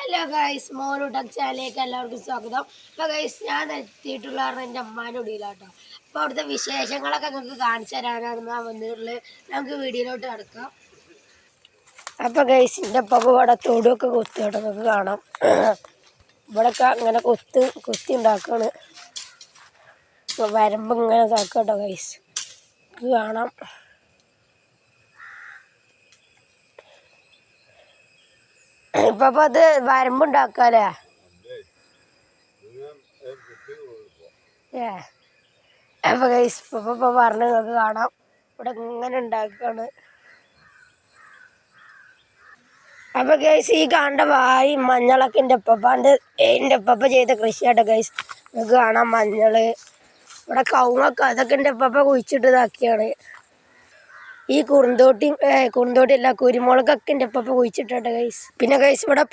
Hello guys, മോനൂട്ടൻ ചാനലിലേക്ക് എല്ലാവർക്കും സ്വാഗതം. അപ്പോൾ ഗൈസ്, ഞാൻ എത്തിയിട്ടുള്ള എൻ്റെ അമ്മാൻ്റെ കുടിയിലാട്ടോ. അപ്പോൾ അവിടുത്തെ വിശേഷങ്ങളൊക്കെ നിങ്ങൾക്ക് കാണിച്ചു തരാനാണ് ഞാൻ വന്നിട്ടുള്ളത്. നമുക്ക് വീഡിയോയിലോട്ട് കിടക്കാം. അപ്പോൾ ഗൈസ്, എൻ്റെ അപ്പ ഇവിടെ തൊടുമൊക്കെ കൊത്തി കേട്ടോ, നിങ്ങൾക്ക് കാണാം. ഇവിടെയൊക്കെ അങ്ങനെ കൊത്തി ഉണ്ടാക്കുകയാണ്. വരമ്പ് ഇങ്ങനെ ഇതാക്കട്ടോ ഗൈസ്, ഇത് കാണാം. ഇപ്പൊ അത് വരമ്പുണ്ടാക്കാല്ലേ? അപ്പൊ ഗൈസ് ഇപ്പൊ പറഞ്ഞ് നിങ്ങൾക്ക് കാണാം, ഇവിടെ ഇങ്ങനെ ഉണ്ടാക്കാണ്. അപ്പൊ ഗൈസ്, ഈ കാണേണ്ട വായി മഞ്ഞളൊക്കെ എൻ്റെ ഉപ്പ ചെയ്ത കൃഷിയാട്ടോ ഗൈസ്. നിങ്ങൾക്ക് കാണാം മഞ്ഞള്, ഇവിടെ കവുങ്ങൊക്കെ അതൊക്കെ എൻ്റെ ഉപ്പ കുഴിച്ചിട്ട് ഇതാക്കിയാണ്. ഈ കുറുന്തോട്ടി അല്ല, കുരുമുളകൊക്കെ എൻ്റെ ഉപ്പ കുഴിച്ചിട്ടോ ഗൈസ്. പിന്നെ ഗൈസ് ഇവിടെ